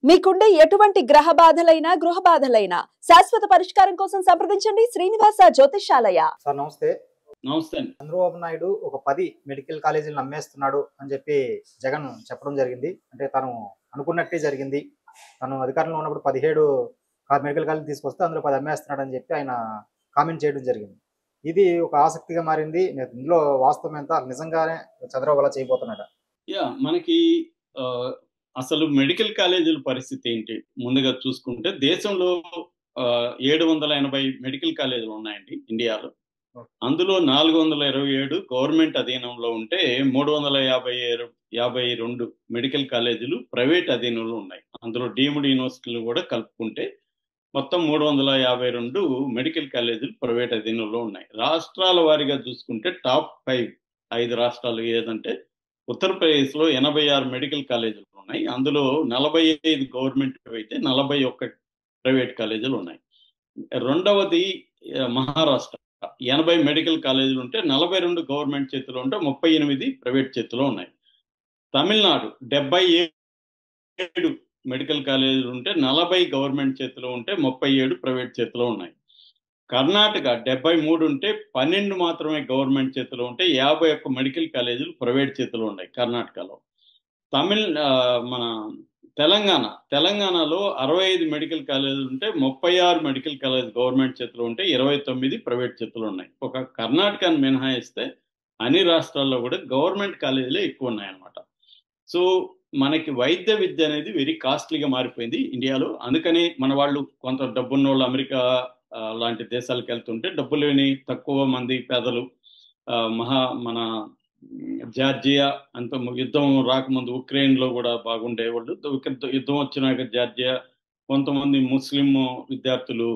మీకుండే ఎటువంటి గ్రహ బాధలైనా గృహ బాధలైనా శాశ్వత పరిష్కారం కోసం సంప్రదించండి శ్రీనివాస జ్యోతిషాలయ. సార్ నమస్తే. నమస్తే. చంద్రబాబు నాయుడు ఒక 10 మెడికల్ కాలేజీలు నమ్మేస్తున్నాడు అని చెప్పి జగన్ చెప్పడం జరిగింది. అంటే తను అనుకున్నట్టే జరిగింది. తను అధికారంలో ఉన్నప్పుడు 17 మెడికల్ కాలేజీలు తీసుకొస్తే అందులో 10 అమ్మేస్తున్నాడు అని చెప్పి ఆయన కామెంట్ చేయడం జరిగింది. ఇది ఒక ఆసక్తిగా మారింది. ఇందులో వాస్తవం ఎంత, నిజంగానే చంద్రబాబు అలా చేయబోతున్నాడా? మనకి అసలు మెడికల్ కాలేజీల పరిస్థితి ఏంటి ముందుగా చూసుకుంటే, దేశంలో 780 మెడికల్ కాలేజీలు ఉన్నాయండి ఇండియాలో. అందులో 427 గవర్నమెంట్ అధీనంలో ఉంటే 352 మెడికల్ కాలేజీలు ప్రైవేట్ అధీనంలో ఉన్నాయి. అందులో డీమ్డ్ యూనివర్సిటీలు కూడా కలుపుకుంటే మొత్తం 352 మెడికల్ కాలేజీలు ప్రైవేట్ అధీనంలో ఉన్నాయి. రాష్ట్రాల వారీగా చూసుకుంటే టాప్ 5 రాష్ట్రాలు ఏదంటే, ఉత్తరప్రదేశ్లో 86 మెడికల్ కాలేజీలు ఉన్నాయి. అందులో 45 గవర్నమెంట్ అయితే 41 ప్రైవేట్ కాలేజీలు ఉన్నాయి. రెండవది మహారాష్ట్ర, 80 మెడికల్ కాలేజీలు ఉంటే 42 గవర్నమెంట్ చేతిలో ఉంటే 38 ప్రైవేట్ చేతిలో ఉన్నాయి. తమిళనాడు 77 మెడికల్ కాలేజీలు ఉంటే 40 గవర్నమెంట్ చేతిలో ఉంటే 37 ప్రైవేట్ చేతిలో ఉన్నాయి. కర్ణాటక 73 ఉంటే 12 మాత్రమే గవర్నమెంట్ చేతిలో ఉంటే 51 మెడికల్ కాలేజీలు ప్రైవేట్ చేతిలో ఉన్నాయి కర్ణాటకలో. మన తెలంగాణలో 65 మెడికల్ కాలేజీలు ఉంటే 36 మెడికల్ కాలేజ్ గవర్నమెంట్ చేతిలో ఉంటే 29 ప్రైవేట్ చేతిలో ఉన్నాయి. ఒక కర్ణాటకను మినహాయిస్తే అన్ని రాష్ట్రాల్లో కూడా గవర్నమెంట్ కాలేజీలే ఎక్కువ ఉన్నాయన్నమాట. సో మనకి వైద్య విద్య అనేది వెరీ కాస్ట్లీగా మారిపోయింది ఇండియాలో. అందుకని మన వాళ్ళు కొంత డబ్బున్న వాళ్ళు అమెరికా లాంటి దేశాలకు వెళ్తుంటే, డబ్బు లేని తక్కువ మంది పేదలు మన జార్జియా అంత యుద్ధం రాకముందు ఉక్రెయిన్లో కూడా బాగుండేవాళ్ళు. యుద్ధం వచ్చినాక జార్జియా, కొంతమంది ముస్లిం విద్యార్థులు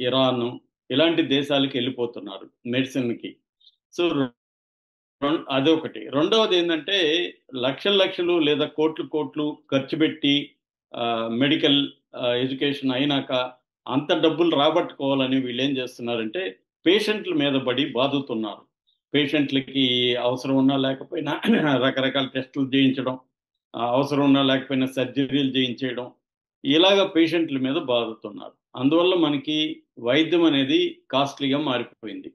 ఇరాన్ ఇలాంటి దేశాలకు వెళ్ళిపోతున్నారు మెడిసిన్కి. సో అదొకటి. రెండవది ఏంటంటే, లక్షలు లేదా కోట్లు ఖర్చు పెట్టి మెడికల్ ఎడ్యుకేషన్ అయినాక అంత డబ్బులు రాబట్టుకోవాలని వీళ్ళు ఏం చేస్తున్నారంటే, పేషెంట్ల మీద పడి బాదుతున్నారు. పేషెంట్లకి అవసరం ఉన్నా లేకపోయినా రకరకాల టెస్టులు చేయించడం, అవసరం ఉన్నా లేకపోయినా సర్జరీలు చేయించేయడం, ఇలాగ పేషెంట్ల మీద బాదుతున్నారు. అందువల్ల మనకి వైద్యం అనేది కాస్ట్లీగా మారిపోయింది.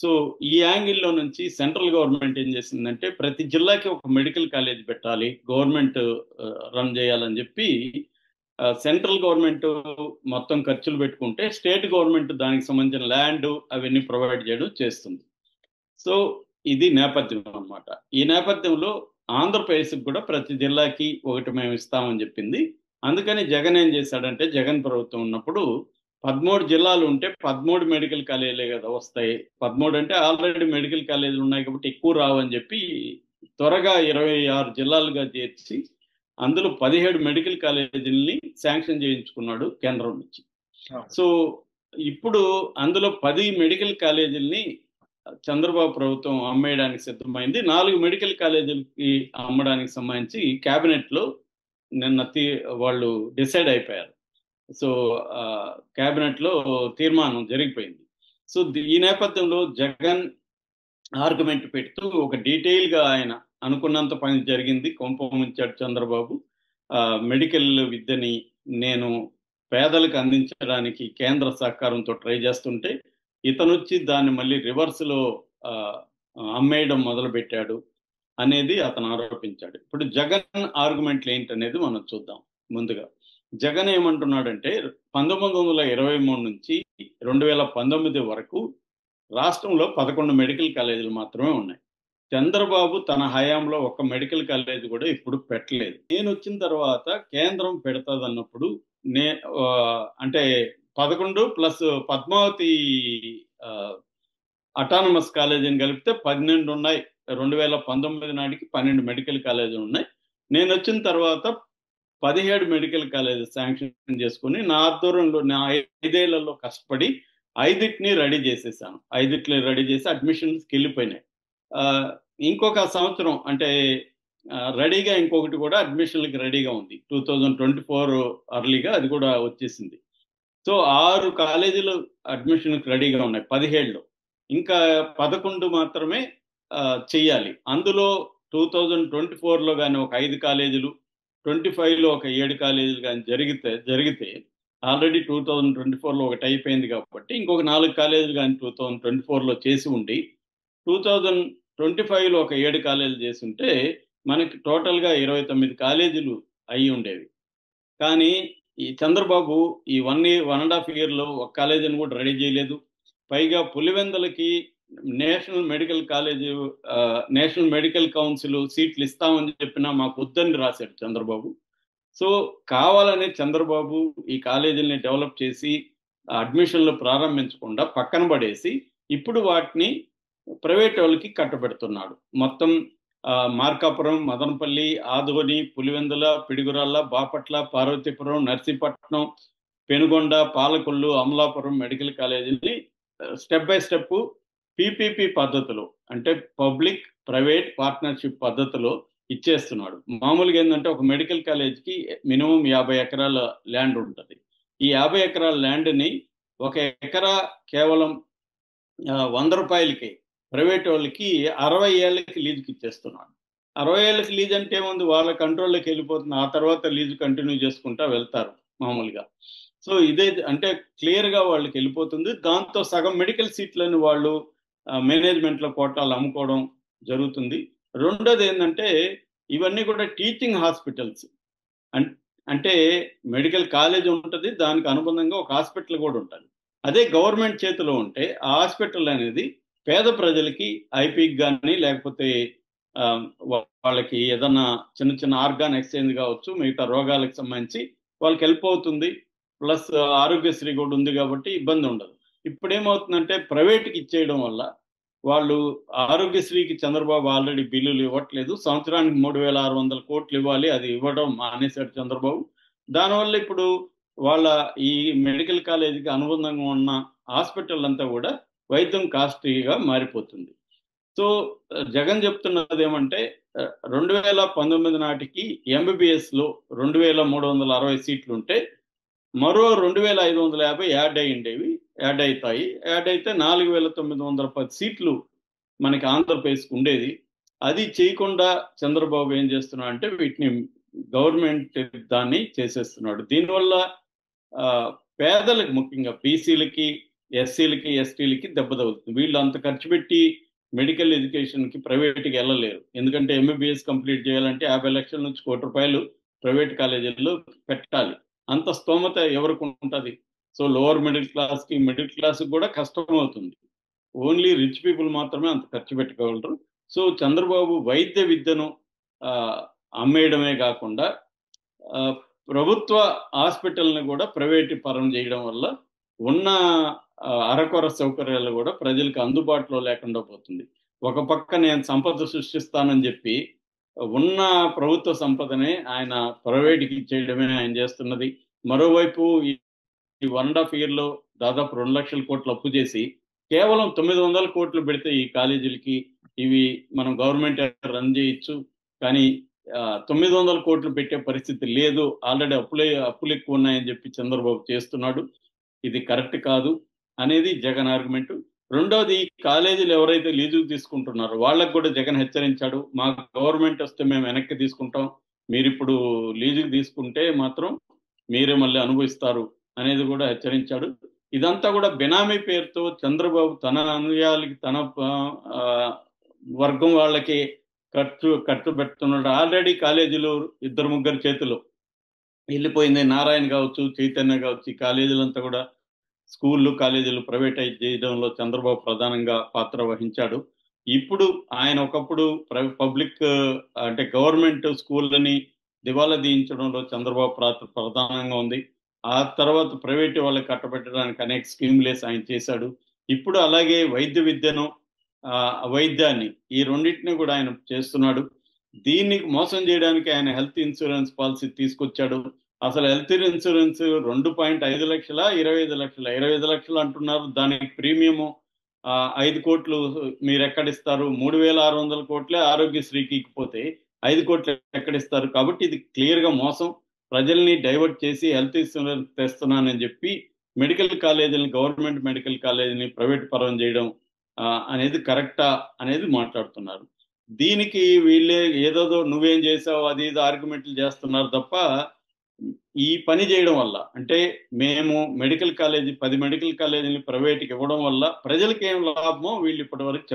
సో ఈ యాంగిల్లో నుంచి సెంట్రల్ గవర్నమెంట్ ఏం చేసిందంటే, ప్రతి జిల్లాకి ఒక మెడికల్ కాలేజ్ పెట్టాలి, గవర్నమెంట్ రన్ చేయాలని చెప్పి సెంట్రల్ గవర్నమెంట్ మొత్తం ఖర్చులు పెట్టుకుంటే, స్టేట్ గవర్నమెంట్ దానికి సంబంధించిన ల్యాండ్ అవన్నీ ప్రొవైడ్ చేయడం చేస్తుంది. సో ఇది నేపథ్యం అన్నమాట. ఈ నేపథ్యంలో ఆంధ్రప్రదేశ్కి కూడా ప్రతి జిల్లాకి ఒకటి మేము ఇస్తామని చెప్పింది. అందుకని జగన్ ఏం చేశాడంటే, జగన్ ప్రభుత్వం ఉన్నప్పుడు 13 జిల్లాలు ఉంటే 13 మెడికల్ కాలేజీలే కదా వస్తాయి. 13 అంటే ఆల్రెడీ మెడికల్ కాలేజీలు ఉన్నాయి కాబట్టి ఎక్కువ రావని చెప్పి త్వరగా 26 జిల్లాలుగా చేర్చి అందులో 17 మెడికల్ కాలేజీలని శాంక్షన్ చేయించుకున్నాడు కేంద్రం నుంచి. సో ఇప్పుడు అందులో 10 మెడికల్ కాలేజీలని చంద్రబాబు ప్రభుత్వం అమ్మేయడానికి సిద్ధమైంది. 4 మెడికల్ కాలేజీలకి అమ్మడానికి సంబంధించి క్యాబినెట్లో నిన్న వాళ్ళు డిసైడ్ అయిపోయారు. సో క్యాబినెట్లో తీర్మానం జరిగిపోయింది. సో ఈ నేపథ్యంలో జగన్ ఆర్గ్యుమెంట్ పెడుతూ ఒక డీటెయిల్గా ఆయన అనుకున్నంత పని జరిగింది, కొంపముంచాడు చంద్రబాబు. మెడికల్ విద్యని నేను పేదలకు అందించడానికి కేంద్ర సహకారంతో ట్రై చేస్తుంటే, ఇతను వచ్చి దాన్ని మళ్ళీ రివర్స్లో అమ్మేయడం మొదలుపెట్టాడు అనేది అతను ఆరోపించాడు. ఇప్పుడు జగన్ ఆర్గ్యుమెంట్లు ఏంటనేది మనం చూద్దాం. ముందుగా జగన్ ఏమంటున్నాడంటే, 1923 నుంచి 2019 వరకు రాష్ట్రంలో 11 మెడికల్ కాలేజీలు మాత్రమే ఉన్నాయి. చంద్రబాబు తన హయాంలో ఒక మెడికల్ కాలేజ్ కూడా ఇప్పుడు పెట్టలేదు. నేను వచ్చిన తర్వాత కేంద్రం పెడతాది అన్నప్పుడు అంటే 11 ప్లస్ పద్మావతి అటానమస్ కాలేజీని కలిపితే 12 ఉన్నాయి. 2019 నాటికి 12 మెడికల్ కాలేజీలు ఉన్నాయి. నేను వచ్చిన తర్వాత 17 మెడికల్ కాలేజ్ శాంక్షన్ చేసుకుని నా ఆధ్వర్యంలో నా 5 ఏళ్లలో కష్టపడి 5 రెడీ చేసేసాను. 5 రెడీ చేసి అడ్మిషన్స్కి వెళ్ళిపోయినాయి. ఇంకొక సంవత్సరం అంటే రెడీగా ఇంకొకటి కూడా అడ్మిషన్లకి రెడీగా ఉంది. 2024 అర్లీగా అది కూడా వచ్చేసింది. సో 6 కాలేజీలు అడ్మిషన్కి రెడీగా ఉన్నాయి 17లో. ఇంకా 11 మాత్రమే చెయ్యాలి. అందులో 2024లో కానీ ఒక 5 కాలేజీలు, 2025లో ఒక 7 కాలేజీలు కానీ జరిగితే ఆల్రెడీ 2024లో ఒకటి అయిపోయింది కాబట్టి ఇంకొక 4 కాలేజీలు కానీ 2024లో చేసి ఉండి 2025లో ఒక 7 కాలేజీలు చేసి ఉంటే మనకి టోటల్గా 29 కాలేజీలు అయి ఉండేవి. కానీ ఈ చంద్రబాబు ఈ 1.5 ఇయర్లో ఒక కాలేజీని కూడా రెడీ చేయలేదు. పైగా పులివెందులకి నేషనల్ మెడికల్ కౌన్సిల్ సీట్లు ఇస్తామని చెప్పినా మాకు వద్దని రాశాడు చంద్రబాబు. సో కావాలని చంద్రబాబు ఈ కాలేజీలని డెవలప్ చేసి అడ్మిషన్లు ప్రారంభించకుండా పక్కన పడేసి ఇప్పుడు వాటిని ప్రైవేట్ వాళ్ళకి కట్టబెడుతున్నాడు. మొత్తం మార్కాపురం, మదనపల్లి, ఆదోని, పులివెందుల, పిడుగురాళ్ళ, బాపట్ల, పార్వతీపురం, నర్సీపట్నం, పెనుగొండ, పాలకొల్లు, అమలాపురం మెడికల్ కాలేజీని స్టెప్ బై స్టెప్ పీపీపీ పద్ధతిలో అంటే పబ్లిక్ ప్రైవేట్ పార్ట్నర్షిప్ పద్ధతిలో ఇచ్చేస్తున్నాడు. మామూలుగా ఏంటంటే ఒక మెడికల్ కాలేజ్కి మినిమం 50 ఎకరాల ల్యాండ్ ఉంటుంది. ఈ 50 ఎకరాల ల్యాండ్ని 1 ఎకరా కేవలం 100 రూపాయలకి ప్రైవేట్ వాళ్ళకి 60 ఏళ్ళకి లీజుకి ఇచ్చేస్తున్నాడు. 60 ఏళ్ళకి లీజ్ అంటే ఏముంది, వాళ్ళ కంట్రోల్లోకి వెళ్ళిపోతుంది. ఆ తర్వాత లీజు కంటిన్యూ చేసుకుంటా వెళ్తారు మామూలుగా. సో ఇదే అంటే క్లియర్గా వాళ్ళకి వెళ్ళిపోతుంది. దాంతో సగం మెడికల్ సీట్లను వాళ్ళు మేనేజ్మెంట్లో కోటాలు అమ్ముకోవడం జరుగుతుంది. రెండోది ఏంటంటే ఇవన్నీ కూడా టీచింగ్ హాస్పిటల్స్. అంటే మెడికల్ కాలేజ్ ఉంటుంది, దానికి అనుబంధంగా ఒక హాస్పిటల్ కూడా ఉంటుంది. అదే గవర్నమెంట్ చేతిలో ఉంటే ఆ హాస్పిటల్ అనేది పేద ప్రజలకి ఐపీకి కానీ లేకపోతే వాళ్ళకి ఏదన్నా చిన్న చిన్న ఆర్గాన్ ఎక్స్చేంజ్ కావచ్చు, మిగతా రోగాలకు సంబంధించి వాళ్ళకి హెల్ప్ అవుతుంది. ప్లస్ ఆరోగ్యశ్రీ కూడా ఉంది కాబట్టి ఇబ్బంది ఉండదు. ఇప్పుడు ఏమవుతుందంటే ప్రైవేట్కి ఇచ్చేయడం వల్ల వాళ్ళు ఆరోగ్యశ్రీకి చంద్రబాబు ఆల్రెడీ బిల్లులు ఇవ్వట్లేదు. సంవత్సరానికి 3,600 కోట్లు ఇవ్వాలి, అది ఇవ్వడం మానేశాడు చంద్రబాబు. దానివల్ల ఇప్పుడు వాళ్ళ ఈ మెడికల్ కాలేజీకి అనుబంధంగా ఉన్న హాస్పిటల్ అంతా కూడా వైద్యం కాస్ట్లీగా మారిపోతుంది. సో జగన్ చెప్తున్నది ఏమంటే 2019 నాటికి ఎంబీబీఎస్లో 2,360 సీట్లు ఉంటే మరో 2,550 యాడ్ అవుతాయి. యాడ్ అయితే 4,910 సీట్లు మనకి ఆంధ్రప్రదేశ్కి ఉండేది. అది చేయకుండా చంద్రబాబు ఏం చేస్తున్నాడు అంటే వీటిని గవర్నమెంట్ దాన్ని చేసేస్తున్నాడు. దీనివల్ల పేదలకు, ముఖ్యంగా బీసీలకి, ఎస్సీలకి, ఎస్టీలకి దెబ్బ తగులుతుంది. వీళ్ళు అంత ఖర్చు పెట్టి మెడికల్ ఎడ్యుకేషన్కి ప్రైవేట్కి వెళ్ళలేరు. ఎందుకంటే ఎంబీబీఎస్ కంప్లీట్ చేయాలంటే 50 లక్షల నుంచి ₹1 కోటి ప్రైవేట్ కాలేజీల్లో పెట్టాలి. అంత స్తోమత ఎవరికి ఉంటుంది? సో లోవర్ మిడిల్ క్లాస్కి కూడా కష్టం అవుతుంది. ఓన్లీ రిచ్ పీపుల్ మాత్రమే అంత ఖర్చు పెట్టుకోగలరు. సో చంద్రబాబు వైద్య విద్యను అమ్మేయడమే కాకుండా ప్రభుత్వ హాస్పిటల్ని కూడా ప్రైవేట్ పరం చేయడం వల్ల ఉన్న అరకొర సౌకర్యాలు కూడా ప్రజలకు అందుబాటులో లేకుండా పోతుంది. ఒక పక్క నేను సంపద సృష్టిస్తానని చెప్పి ఉన్న ప్రభుత్వ సంపదనే ఆయన ప్రైవేట్కి ఇచ్చేయడమే ఆయన చేస్తున్నది. మరోవైపు ఈ 1.5 ఇయర్లో దాదాపు 2 లక్షల కోట్లు అప్పు చేసి కేవలం 900 కోట్లు పెడితే ఈ కాలేజీలకి ఇవి మనం గవర్నమెంట్ రన్ చేయొచ్చు. కానీ 900 కోట్లు పెట్టే పరిస్థితి లేదు. ఆల్రెడీ అప్పులు ఎక్కువ ఉన్నాయని చెప్పి చంద్రబాబు చేస్తున్నాడు. ఇది కరెక్ట్ కాదు అనేది జగన్ ఆర్గ్యుమెంట్. రెండోది, కాలేజీలు ఎవరైతే లీజుకు తీసుకుంటున్నారో వాళ్ళకు కూడా జగన్ హెచ్చరించాడు. మా గవర్నమెంట్ వస్తే మేము వెనక్కి తీసుకుంటాం, మీరు ఇప్పుడు లీజుకు తీసుకుంటే మాత్రం మీరే మళ్ళీ అనుభవిస్తారు అనేది కూడా హెచ్చరించాడు. ఇదంతా కూడా బెనామీ పేరుతో చంద్రబాబు తన అనుయాయులకి, తన వర్గం వాళ్ళకి ఖర్చు పెడుతున్నాడు. ఆల్రెడీ కాలేజీలు 2-3 చేతిలో వెళ్ళిపోయింది. నారాయణ కావచ్చు, చైతన్య కావచ్చు, ఈ కాలేజీలంతా కూడా స్కూళ్ళు, కాలేజీలు ప్రైవేటైజ్ చేయడంలో చంద్రబాబు ప్రధానంగా పాత్ర వహించాడు. ఇప్పుడు ఆయన ఒకప్పుడు పబ్లిక్ అంటే గవర్నమెంట్ స్కూళ్ళని దివాలా తీయించడంలో చంద్రబాబు పాత్ర ప్రధానంగా ఉంది. ఆ తర్వాత ప్రైవేట్ వాళ్ళకి కట్టబెట్టడానికి అనేక స్కీమ్లేస్ ఆయన చేశాడు. ఇప్పుడు అలాగే వైద్యాన్ని ఈ రెండింటిని కూడా ఆయన చేస్తున్నాడు. దీనికి మోసం చేయడానికి ఆయన హెల్త్ ఇన్సూరెన్స్ పాలసీ తీసుకొచ్చాడు. అసలు హెల్త్ ఇన్సూరెన్స్ 2.5 లక్షల 25 లక్షల 25 లక్షలు అంటున్నారు. దానికి ప్రీమియము 5 కోట్లు మీరు ఎక్కడిస్తారు? 3,600 కోట్లే ఆరోగ్యశ్రీకి ఇకపోతే 5 కోట్లు ఎక్కడిస్తారు? కాబట్టి ఇది క్లియర్గా మోసం. ప్రజల్ని డైవర్ట్ చేసి హెల్త్ ఇన్సూరెన్స్ తెస్తున్నానని చెప్పి మెడికల్ కాలేజీని, గవర్నమెంట్ మెడికల్ కాలేజీని ప్రైవేట్ పరం చేయడం అనేది కరెక్టా అనేది మాట్లాడుతున్నారు. దీనికి వీళ్ళే ఏదోదో నువ్వేం చేసావు అది ఇది ఆర్గ్యుమెంట్లు చేస్తున్నారు తప్ప ఈ పని చేయడం వల్ల అంటే మేము మెడికల్ కాలేజీ 10 మెడికల్ కాలేజీని ప్రైవేట్కి ఇవ్వడం వల్ల ప్రజలకి ఏం లాభమో వీళ్ళు ఇప్పటి వరకు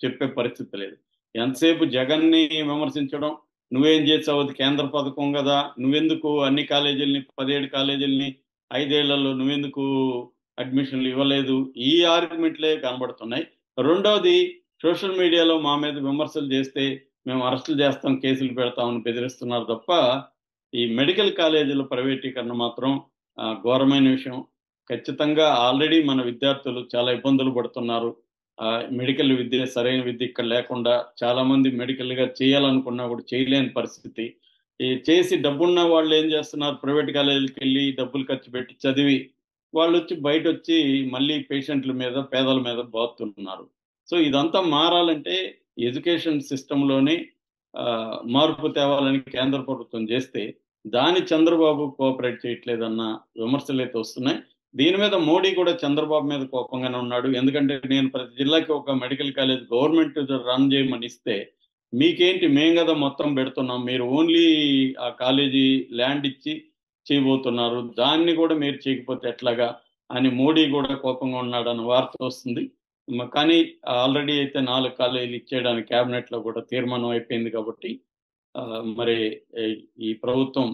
చెప్పే పరిస్థితి లేదు. ఎంతసేపు జగన్ని విమర్శించడం, నువ్వేం చేసావు అది కేంద్ర పథకం కదా, నువ్వెందుకు అన్ని కాలేజీలని 17 కాలేజీలని 5 ఏళ్లలో నువ్వెందుకు అడ్మిషన్లు ఇవ్వలేదు, ఈ ఆర్గ్యుమెంట్లే కనబడుతున్నాయి. రెండవది, సోషల్ మీడియాలో మా మీద విమర్శలు చేస్తే మేము అరెస్టులు చేస్తాం, కేసులు పెడతామని బెదిరిస్తున్నారు తప్ప ఈ మెడికల్ కాలేజీల ప్రైవేటీకరణ మాత్రం ఘోరమైన విషయం. ఖచ్చితంగా ఆల్రెడీ మన విద్యార్థులు చాలా ఇబ్బందులు పడుతున్నారు. మెడికల్ విద్య, సరైన విద్య ఇక్కడ లేకుండా చాలా మంది మెడికల్గా చేయాలనుకున్నా కూడా చేయలేని పరిస్థితి. ఈ చేసి డబ్బున్న వాళ్ళు ఏం చేస్తున్నారు, ప్రైవేట్ కాలేజీలకు వెళ్ళి డబ్బులు ఖర్చు పెట్టి చదివి వాళ్ళు వచ్చి బయట వచ్చి మళ్ళీ పేషెంట్ల మీద, పేదల మీద బాతున్నారు. సో ఇదంతా మారాలంటే ఎడ్యుకేషన్ సిస్టంలోనే మార్పు తేవాలని కేంద్ర ప్రభుత్వం చేస్తే దాని చంద్రబాబు కోఆపరేట్ చేయట్లేదన్న విమర్శలు అయితే వస్తున్నాయి. దీని మీద మోడీ కూడా చంద్రబాబు మీద కోపంగానే ఉన్నాడు. ఎందుకంటే నేను ప్రతి జిల్లాకి ఒక మెడికల్ కాలేజ్ గవర్నమెంట్ రన్ చేయమని ఇస్తే మీకేంటి, మేం కదా మొత్తం పెడుతున్నాం, మీరు ఓన్లీ ఆ కాలేజీ ల్యాండ్ ఇచ్చి చేయబోతున్నారు, దాన్ని కూడా మీరు చేయకపోతే ఎట్లాగా అని మోడీ కూడా కోపంగా ఉన్నాడన్న వార్త వస్తుంది. కానీ ఆల్రెడీ అయితే 4 కాలేజీలు ఇచ్చేయడానికి క్యాబినెట్ లో కూడా తీర్మానం అయిపోయింది కాబట్టి మరి ఈ ప్రభుత్వం